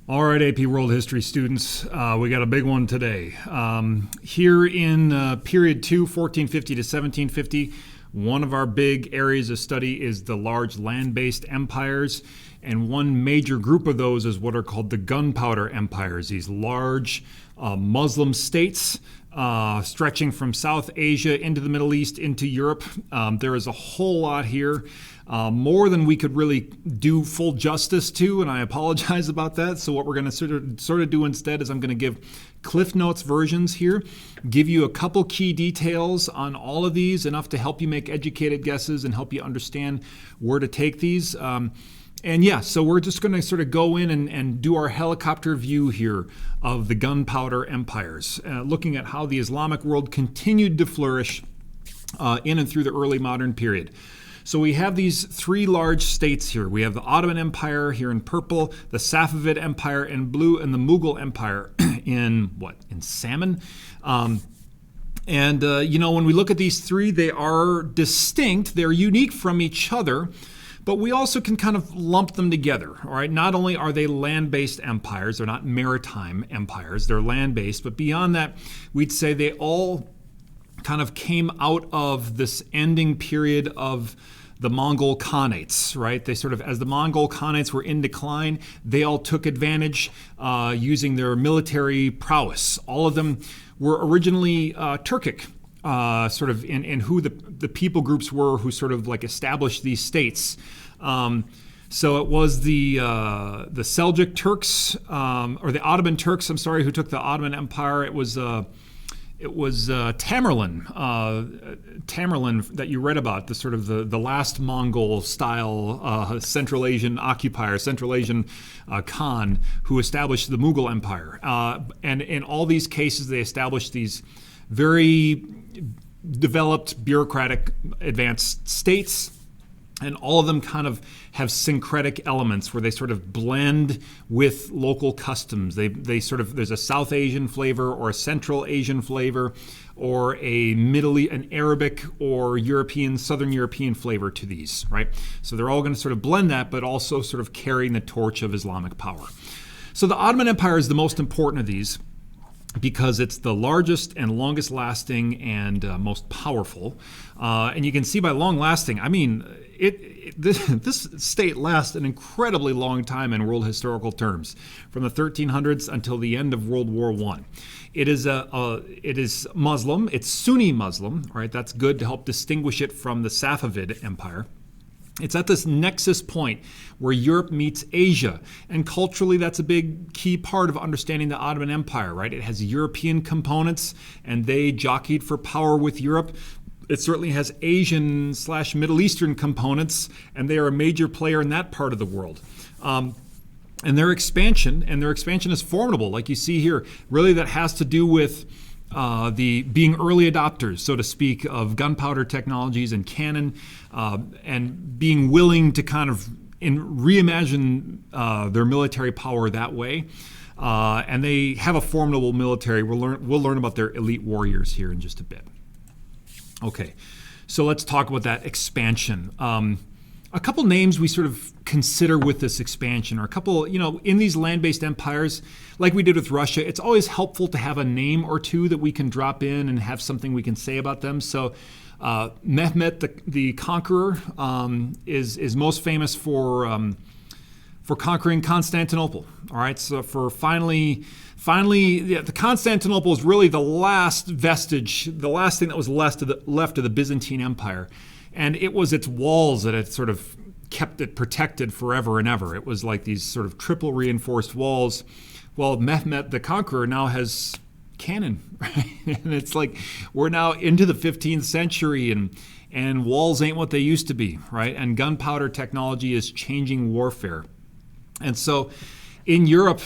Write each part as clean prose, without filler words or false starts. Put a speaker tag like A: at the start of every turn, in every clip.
A: All right, AP World History students, we got a big one today. Here in period 2, 1450 to 1750, one of our big areas of study is the large land-based empires, and one major group of those is what are called the Gunpowder Empires, these large Muslim states stretching from South Asia into the Middle East, into Europe. There is a whole lot here. More than we could really do full justice to, and I apologize about that. So what we're going to sort of do instead is I'm going to give Cliff Notes versions here, give you a couple key details on all of these, enough to help you make educated guesses and help you understand where to take these. So we're just going to sort of go in and do our helicopter view here of the Gunpowder Empires, looking at how the Islamic world continued to flourish in and through the early modern period. So we have these three large states here. We have the Ottoman Empire here in purple, the Safavid Empire in blue, and the Mughal Empire in salmon. When we look at these three, they are distinct. They're unique from each other, but we also can kind of lump them together. All right. Not only are they land-based empires, they're not maritime empires, they're land-based, but beyond that, we'd say they all kind of came out of this ending period of the Mongol Khanates, right? They sort of, as the Mongol Khanates were in decline, they all took advantage using their military prowess. All of them were originally Turkic, sort of in who the people groups were who sort of like established these states. So it was the Seljuk Turks, or the Ottoman Turks, who took the Ottoman Empire. It was Tamerlane that you read about, the sort of the last Mongol-style Central Asian occupier, Central Asian Khan, who established the Mughal Empire. And in all these cases, they established these very developed, bureaucratic, advanced states. And all of them kind of have syncretic elements where they sort of blend with local customs. They sort of, there's a South Asian flavor or a Central Asian flavor or an Arabic or European, Southern European flavor to these, right? So they're all going to sort of blend that, but also sort of carrying the torch of Islamic power. So the Ottoman Empire is the most important of these, because it's the largest and longest lasting and most powerful. And you can see by long lasting, I mean, this state lasts an incredibly long time in world historical terms, from the 1300s until the end of World War I. It is Muslim, it's Sunni Muslim, right? That's good to help distinguish it from the Safavid Empire. It's at this nexus point where Europe meets Asia. And culturally, that's a big key part of understanding the Ottoman Empire, right? It has European components, and they jockeyed for power with Europe. It certainly has Asian/Middle Eastern components, and they are a major player in that part of the world. And their expansion is formidable, like you see here. Really, that has to do with the being early adopters, so to speak, of gunpowder technologies and cannon, and being willing to kind of reimagine their military power that way. And they have a formidable military. We'll learn about their elite warriors here in just a bit. Okay, so let's talk about that expansion. A couple names we sort of consider with this expansion, or a couple, in these land-based empires, like we did with Russia, it's always helpful to have a name or two that we can drop in and have something we can say about them. So Mehmet the Conqueror is most famous for conquering Constantinople. All right, so for finally, the Constantinople is really the last vestige, the last thing that was left of the Byzantine Empire. And it was its walls that had sort of kept it protected forever and ever. It was like these sort of triple reinforced walls. Well, Mehmet the Conqueror now has cannon, right? And it's like we're now into the 15th century, and walls ain't what they used to be, right? And gunpowder technology is changing warfare. And so in Europe,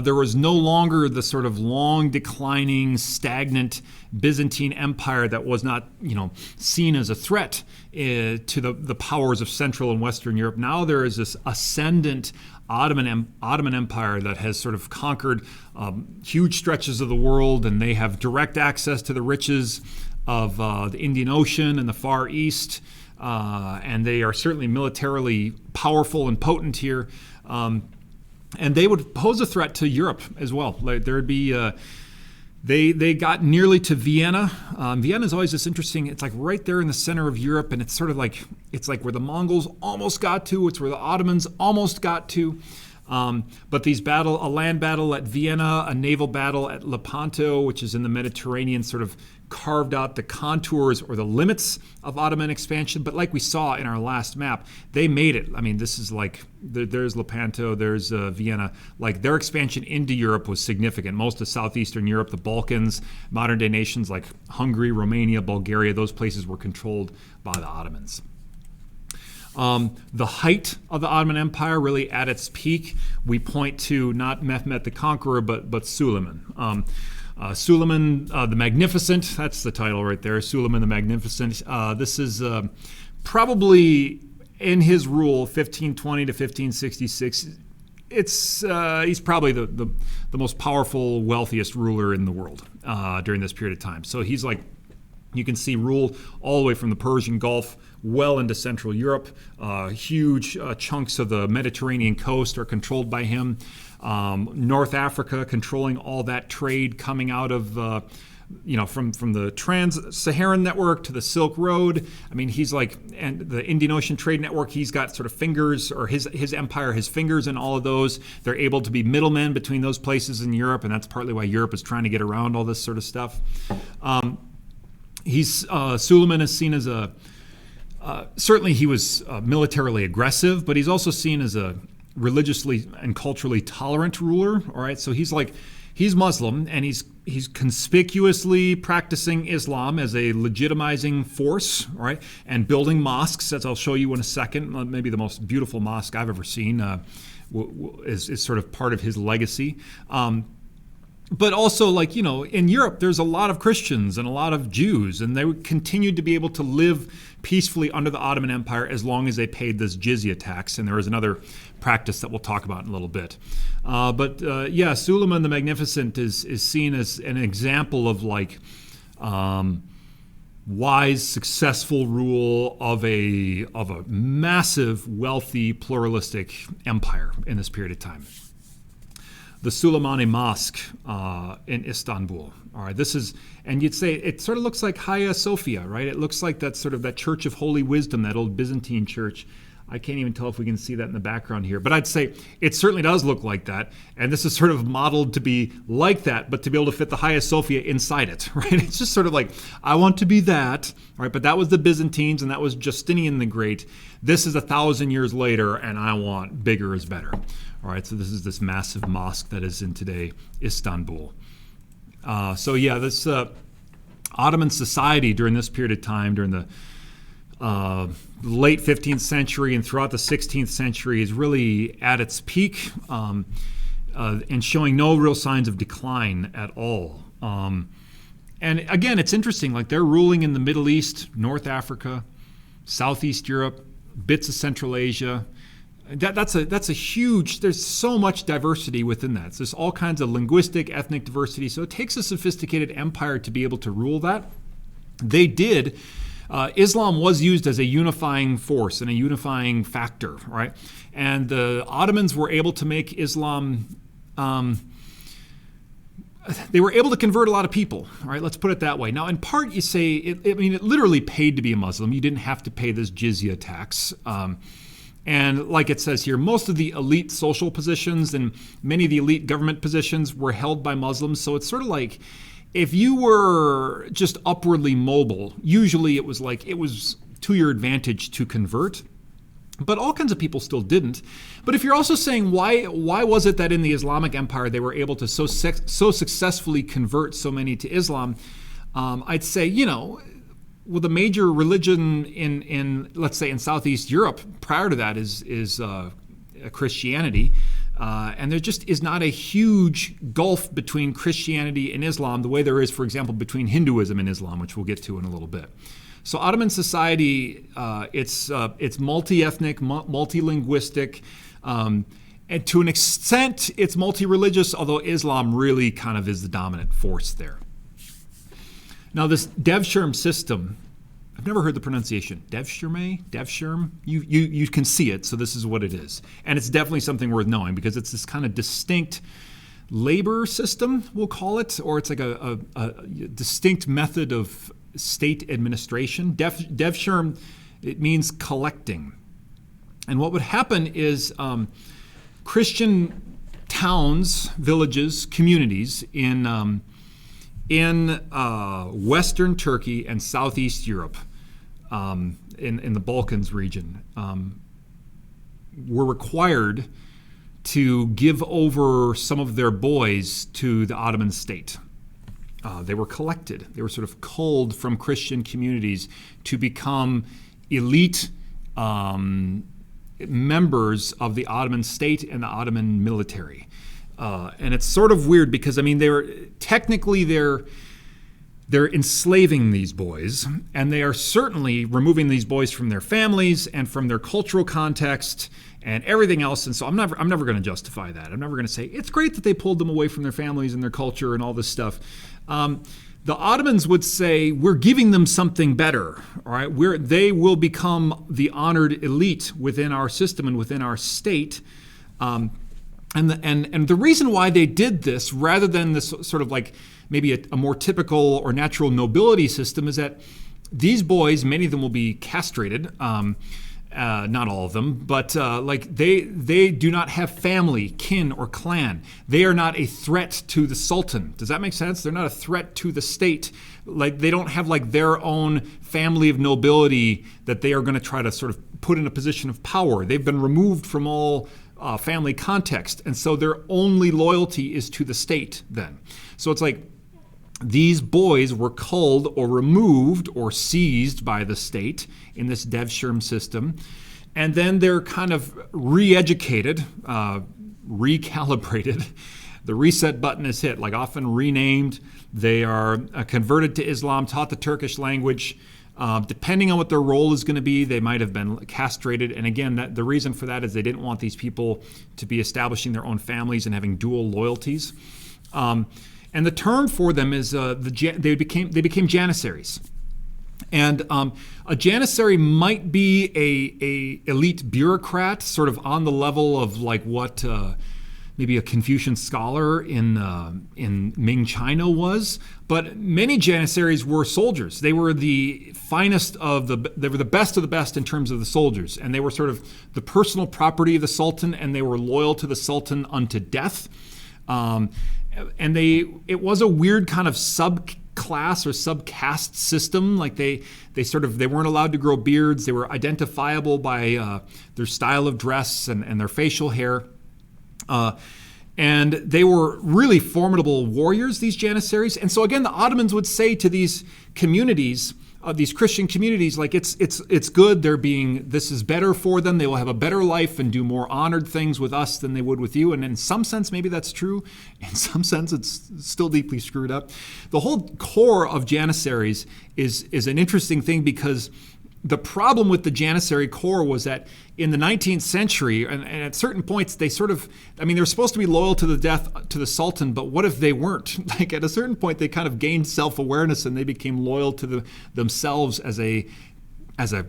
A: there was no longer the sort of long declining, stagnant Byzantine Empire that was not, seen as a threat to the powers of Central and Western Europe. Now there is this ascendant Ottoman Empire that has sort of conquered huge stretches of the world, and they have direct access to the riches of the Indian Ocean and the Far East, and they are certainly militarily powerful and potent here. And they would pose a threat to Europe as well. Like there would be, they got nearly to Vienna. Vienna is always this interesting. It's like right there in the center of Europe, and it's sort of like where the Mongols almost got to. It's where the Ottomans almost got to. But a land battle at Vienna, a naval battle at Lepanto, which is in the Mediterranean, sort of carved out the contours or the limits of Ottoman expansion. But like we saw in our last map, they made it. I mean, this is like, there's Lepanto, there's Vienna. Like their expansion into Europe was significant. Most of Southeastern Europe, the Balkans, modern day nations like Hungary, Romania, Bulgaria, those places were controlled by the Ottomans. The height of the Ottoman Empire, really at its peak, we point to not Mehmet the Conqueror, but Suleiman. Suleiman the Magnificent, that's the title right there, Suleiman the Magnificent. This is probably in his rule, 1520 to 1566. He's probably the most powerful, wealthiest ruler in the world during this period of time. So he's like, you can see rule all the way from the Persian Gulf well into Central Europe. Huge chunks of the Mediterranean coast are controlled by him. North Africa controlling all that trade coming out of, from the Trans-Saharan network to the Silk Road. I mean, he's like, and the Indian Ocean Trade Network, he's got sort of fingers, or his empire has fingers in all of those. They're able to be middlemen between those places in Europe, and that's partly why Europe is trying to get around all this sort of stuff. Suleiman is seen as certainly he was militarily aggressive, but he's also seen as a religiously and culturally tolerant ruler. All right, so he's Muslim, and he's conspicuously practicing Islam as a legitimizing force, all right, and building mosques, as I'll show you in a second. Maybe the most beautiful mosque I've ever seen is sort of part of his legacy. But also, in Europe, there's a lot of Christians and a lot of Jews, and they continued to be able to live peacefully under the Ottoman Empire as long as they paid this jizya tax. And there is another practice that we'll talk about in a little bit. Suleiman the Magnificent is seen as an example of wise, successful rule of a massive, wealthy, pluralistic empire in this period of time. The Sultanimani Mosque in Istanbul. All right, this is, and you'd say it sort of looks like Hagia Sophia, right? It looks like that sort of that Church of Holy Wisdom, that old Byzantine church. I can't even tell if we can see that in the background here, but I'd say it certainly does look like that. And this is sort of modeled to be like that, but to be able to fit the Hagia Sophia inside it, right? It's just sort of like, I want to be that, right? But that was the Byzantines, and that was Justinian the Great. This is 1,000 years later, and I want bigger is better. All right, so this is this massive mosque that is in today Istanbul. This Ottoman society during this period of time, during the late 15th century and throughout the 16th century, is really at its peak and showing no real signs of decline at all. And again, it's interesting, like they're ruling in the Middle East, North Africa, Southeast Europe, bits of Central Asia. That's a huge, there's so much diversity within that. So there's all kinds of linguistic, ethnic diversity. So it takes a sophisticated empire to be able to rule that. They did. Islam was used as a unifying force and a unifying factor, right? And the Ottomans were able to make Islam, they were able to convert a lot of people, all right? Let's put it that way. Now, in part, you say, it literally paid to be a Muslim. You didn't have to pay this jizya tax. And like it says here, most of the elite social positions and many of the elite government positions were held by Muslims. So it's sort of like if you were just upwardly mobile, usually it was to your advantage to convert. But all kinds of people still didn't. But if you're also saying why was it that in the Islamic Empire they were able to so successfully convert so many to Islam, I'd say, well, the major religion in let's say in Southeast Europe prior to that is Christianity, and there just is not a huge gulf between Christianity and Islam the way there is, for example, between Hinduism and Islam, which we'll get to in a little bit. So Ottoman society, it's multi-ethnic, multi-linguistic, and to an extent it's multi-religious, although Islam really kind of is the dominant force there. Now, this Devsherm system I've never heard the pronunciation. Devsherm? You can see it, so this is what it is. And it's definitely something worth knowing because it's this kind of distinct labor system, we'll call it, or it's like a distinct method of state administration. Devsherm, it means collecting. And what would happen is Christian towns, villages, communities in Western Turkey and Southeast Europe, in the Balkans region, were required to give over some of their boys to the Ottoman state. They were collected. They were sort of culled from Christian communities to become elite members of the Ottoman state and the Ottoman military. And it's sort of weird because, I mean, they're enslaving these boys, and they are certainly removing these boys from their families and from their cultural context and everything else. And so I'm never going to justify that. I'm never going to say it's great that they pulled them away from their families and their culture and all this stuff. The Ottomans would say we're giving them something better. All right, they will become the honored elite within our system and within our state. And the reason why they did this, rather than this sort of like maybe a more typical or natural nobility system, is that these boys, many of them will be castrated. Not all of them, but they do not have family, kin, or clan. They are not a threat to the Sultan. Does that make sense? They're not a threat to the state. Like, they don't have like their own family of nobility that they are going to try to sort of put in a position of power. They've been removed from all family context, and so their only loyalty is to the state then. So it's like these boys were culled or removed or seized by the state in this Devsherm system, and then they're kind of re-educated, recalibrated. The reset button is hit, like often renamed. They are converted to Islam, taught the Turkish language. Depending on what their role is going to be, they might have been castrated. And again, the reason for that is they didn't want these people to be establishing their own families and having dual loyalties. And the term for them is they became Janissaries. And a Janissary might be a elite bureaucrat, sort of on the level of like what maybe a Confucian scholar in Ming China was. But many Janissaries were soldiers. They were the finest they were the best of the best in terms of the soldiers. And they were sort of the personal property of the Sultan, and they were loyal to the Sultan unto death. And it was a weird kind of subclass or subcaste system. Like they weren't allowed to grow beards. They were identifiable by their style of dress and their facial hair. And they were really formidable warriors, these Janissaries. And so again, the Ottomans would say to these communities, these Christian communities, like it's good. This is better for them. They will have a better life and do more honored things with us than they would with you. And in some sense, maybe that's true. In some sense, it's still deeply screwed up. The whole core of Janissaries is an interesting thing, because the problem with the Janissary core was that in the 19th century, and at certain points, they're supposed to be loyal to the death to the Sultan, but what if they weren't? Like at a certain point, they kind of gained self-awareness and they became loyal to themselves as a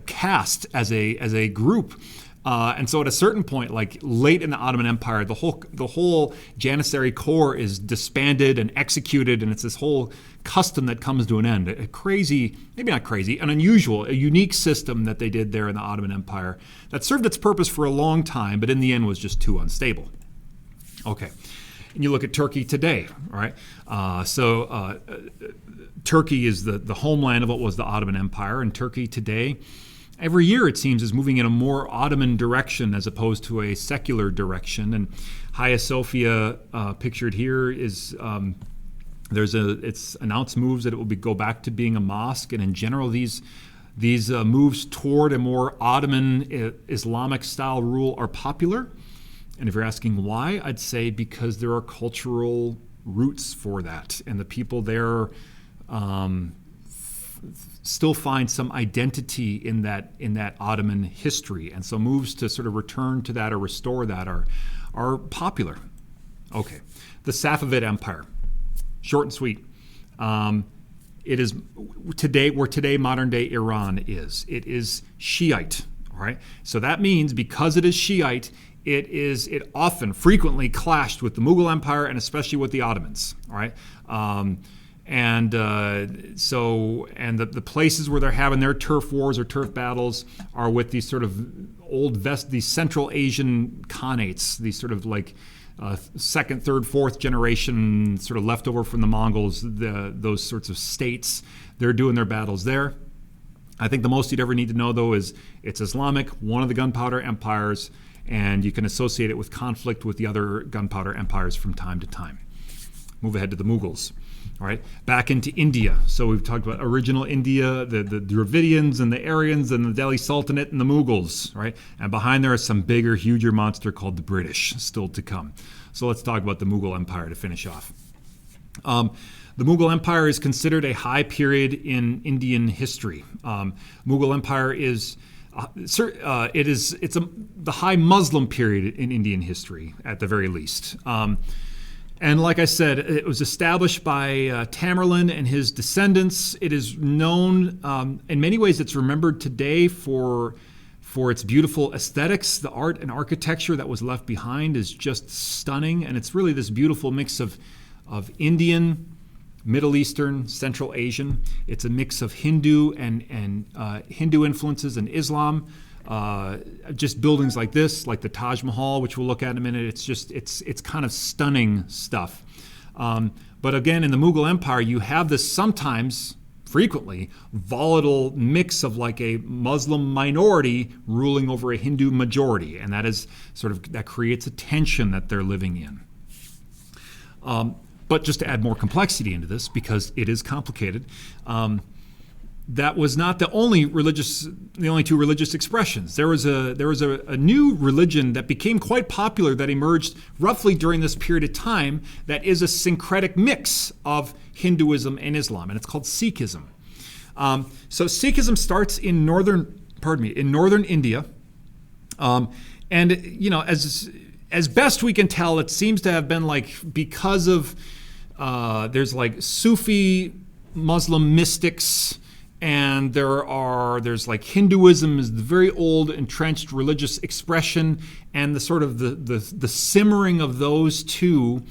A: caste, as a group. And so at a certain point, like late in the Ottoman Empire, the whole Janissary corps is disbanded and executed, and it's this whole custom that comes to an end. A crazy, maybe not crazy, an unusual, a unique system that they did there in the Ottoman Empire that served its purpose for a long time, but in the end was just too unstable. Okay, and you look at Turkey today, all right? Turkey is the homeland of what was the Ottoman Empire, and Turkey today, every year, it seems, is moving in a more Ottoman direction as opposed to a secular direction. And Hagia Sophia, pictured here, is it's announced moves that it will go back to being a mosque. And in general, these moves toward a more Ottoman Islamic style rule are popular. And if you're asking why, I'd say because there are cultural roots for that, and the people there still find some identity in that Ottoman history, and so moves to sort of return to that or restore that are popular. Okay, the Safavid Empire, short and sweet. It is today where today modern day Iran is. It is Shiite. All right. So that means because it is Shiite, it often frequently clashed with the Mughal Empire and especially with the Ottomans. All right. The places where they're having their turf wars or turf battles are with these sort of these Central Asian Khanates, these sort of like second, third, fourth generation sort of leftover from the Mongols, those sorts of states. They're doing their battles there. I think the most you'd ever need to know, though, is it's Islamic, one of the Gunpowder Empires, and you can associate it with conflict with the other Gunpowder Empires from time to time. Move ahead to the Mughals. All right, back into India. So we've talked about original India, the Dravidians and the Aryans and the Delhi Sultanate and the Mughals, right? And behind there is some bigger, huger monster called the British, still to come. So let's talk about the Mughal Empire to finish off. The Mughal Empire is considered a high period in Indian history. Mughal Empire is the high Muslim period in Indian history, at the very least. And like I said, it was established by Tamerlane and his descendants. It is known, in many ways, it's remembered today for its beautiful aesthetics. The art and architecture that was left behind is just stunning. And it's really this beautiful mix of Indian, Middle Eastern, Central Asian. It's a mix of Hindu and Hindu influences and Islam. Just buildings like this, like the Taj Mahal, which we'll look at in a minute. It's kind of stunning stuff. But again, in the Mughal Empire, you have this sometimes, frequently, volatile mix of like a Muslim minority ruling over a Hindu majority, and that creates a tension that they're living in. But just to add more complexity into this, because it is complicated, that was not the only two religious expressions. There was a new religion that became quite popular that emerged roughly during this period of time that is a syncretic mix of Hinduism and Islam, and it's called Sikhism. So Sikhism starts in northern India, and as best we can tell, it seems to have been because of there's Sufi Muslim mystics. And there's Hinduism is the very old entrenched religious expression, and the sort of the simmering of those two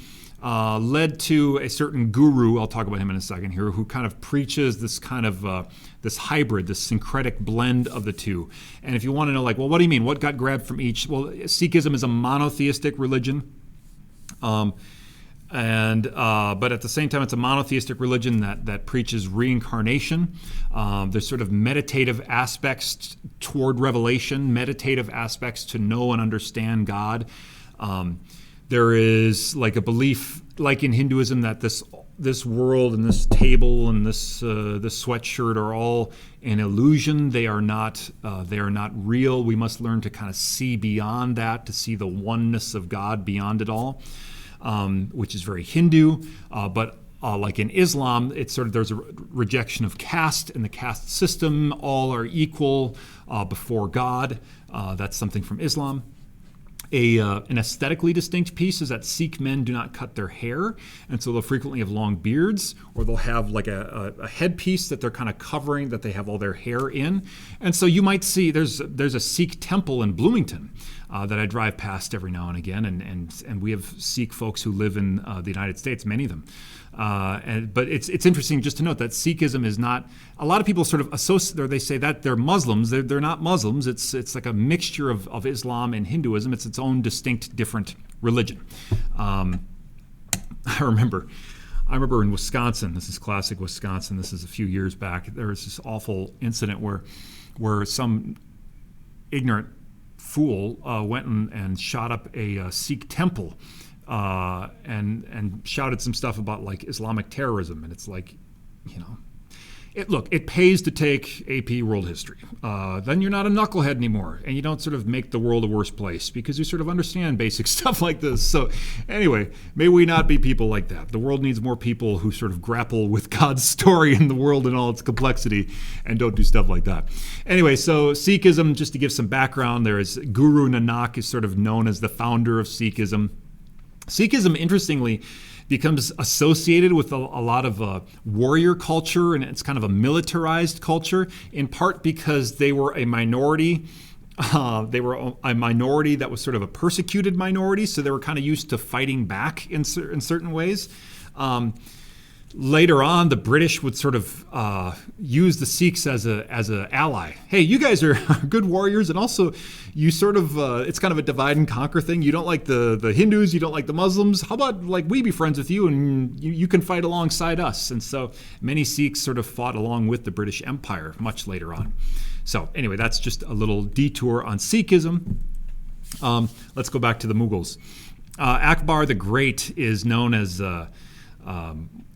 A: led to a certain guru. I'll talk about him in a second here, who kind of preaches this kind of this hybrid, this syncretic blend of the two. And if you want to know, what do you mean? What got grabbed from each? Well, Sikhism is a monotheistic religion. But at the same time, it's a monotheistic religion that preaches reincarnation. There's sort of meditative aspects toward revelation, meditative aspects to know and understand God. There is a belief, like in Hinduism, that this world and this table and this sweatshirt are all an illusion. They are not real. We must learn to kind of see beyond that, to see the oneness of God beyond it all. Which is very Hindu, but like in Islam, there's a rejection of caste and the caste system. All are equal before God. That's something from Islam. An aesthetically distinct piece is that Sikh men do not cut their hair, and so they'll frequently have long beards, or they'll have a headpiece that they're kind of covering, that they have all their hair in. And so you might see there's a Sikh temple in Bloomington that I drive past every now and again, and we have Sikh folks who live in the United States, many of them. But it's interesting just to note that Sikhism is not. A lot of people sort of associate, or they say that they're Muslims. They're not Muslims. It's like a mixture of Islam and Hinduism. It's its own distinct, different religion. I remember in Wisconsin. This is classic Wisconsin. This is a few years back. There was this awful incident where some ignorant fool went and shot up a Sikh temple. And shouted some stuff about Islamic terrorism, and it's it pays to take AP World History. Then you're not a knucklehead anymore, and you don't sort of make the world a worse place because you sort of understand basic stuff like this. So anyway, may we not be people like that. The world needs more people who sort of grapple with God's story in the world and all its complexity and don't do stuff like that. Anyway, so Sikhism, just to give some background, there is Guru Nanak is sort of known as the founder of Sikhism. Sikhism, interestingly, becomes associated with a lot of warrior culture, and it's kind of a militarized culture, in part because they were a minority. They were a minority that was sort of a persecuted minority, so they were kind of used to fighting back in certain ways. Later on, the British would sort of use the Sikhs as a ally. Hey, you guys are good warriors, and also you sort of it's kind of a divide and conquer thing. You don't like the Hindus, you don't like the Muslims. How about like we be friends with you, and you can fight alongside us? And so many Sikhs sort of fought along with the British Empire much later on. So anyway, that's just a little detour on Sikhism. Let's go back to the Mughals. Akbar the Great is known as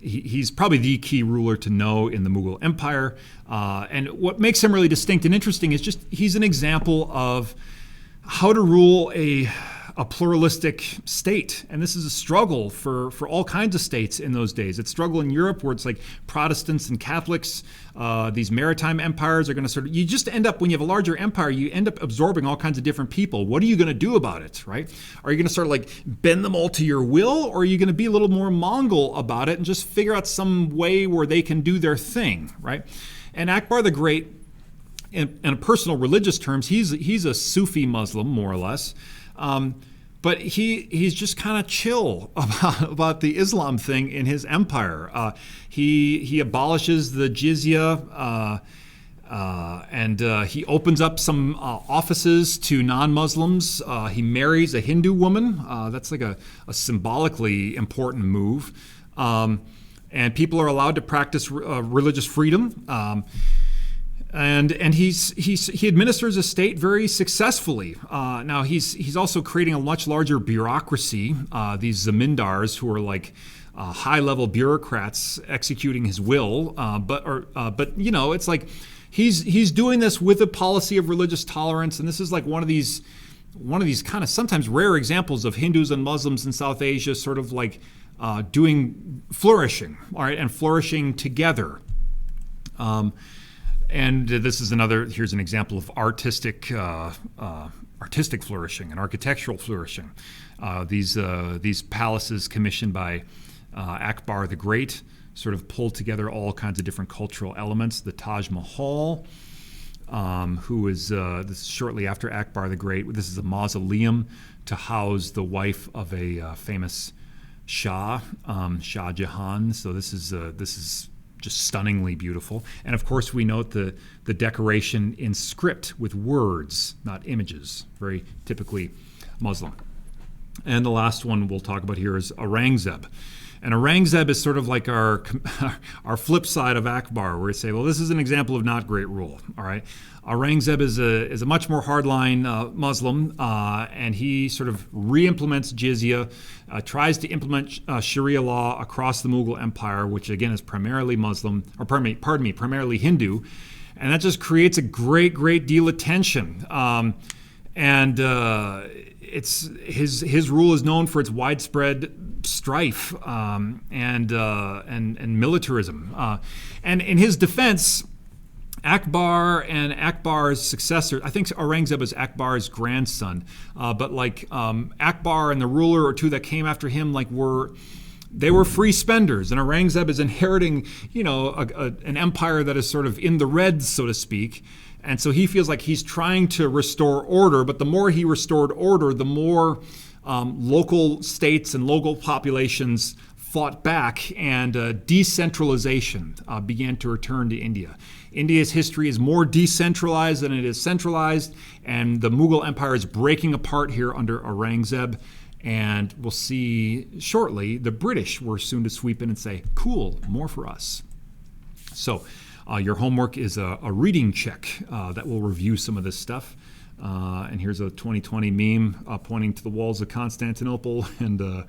A: he's probably the key ruler to know in the Mughal Empire. And what makes him really distinct and interesting is just he's an example of how to rule a pluralistic state. And this is a struggle for all kinds of states in those days. It's a struggle in Europe where it's like Protestants and Catholics. These maritime empires are going to sort of, you just end up, when you have a larger empire, you end up absorbing all kinds of different people. What are you going to do about it, right? Are you going to sort of like bend them all to your will, or are you going to be a little more Mongol about it and just figure out some way where they can do their thing, right? And Akbar the Great, in personal religious terms, he's a Sufi Muslim, more or less. But he's just kind of chill about the Islam thing in his empire. He abolishes the jizya, and he opens up some offices to non-Muslims. He marries a Hindu woman. That's like a symbolically important move. And people are allowed to practice religious freedom. And he administers a state very successfully. Now he's also creating a much larger bureaucracy. These zamindars who are like high-level bureaucrats executing his will. But you know, it's like he's doing this with a policy of religious tolerance, and this is like one of these kind of sometimes rare examples of Hindus and Muslims in South Asia sort of like flourishing, all right, and flourishing together. And this is here's an example of artistic flourishing and architectural flourishing. These palaces commissioned by Akbar the Great sort of pulled together all kinds of different cultural elements. The Taj Mahal, who is this is shortly after Akbar the Great. This is a mausoleum to house the wife of a famous Shah, Shah Jahan. So this is just stunningly beautiful. And of course, we note the decoration in script with words, not images, very typically Muslim. And the last one we'll talk about here is Aurangzeb. And Aurangzeb is sort of like our flip side of Akbar, where we say, well, this is an example of not great rule. All right, Aurangzeb is a much more hardline Muslim, and he sort of re-implements jizya, tries to implement Sharia law across the Mughal Empire, which again is primarily Muslim, or pardon me, primarily Hindu, and that just creates a great deal of tension. It's his rule is known for its widespread strife and militarism. And in his defense, Akbar and Akbar's successor, I think Aurangzeb is Akbar's grandson, but like Akbar and the ruler or two that came after him, like they were free spenders, and Aurangzeb is inheriting, an empire that is sort of in the red, so to speak. And so he feels like he's trying to restore order, but the more he restored order, the more local states and local populations fought back, and decentralization began to return to India. India's history is more decentralized than it is centralized, and the Mughal Empire is breaking apart here under Aurangzeb. And we'll see shortly the British were soon to sweep in and say, cool, more for us. So your homework is a reading check that will review some of this stuff. And here's a 2020 meme pointing to the walls of Constantinople, and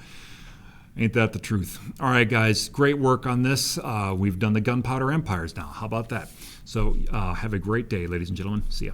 A: ain't that the truth? All right, guys, great work on this. We've done the Gunpowder Empires now. How about that? So have a great day, ladies and gentlemen. See ya.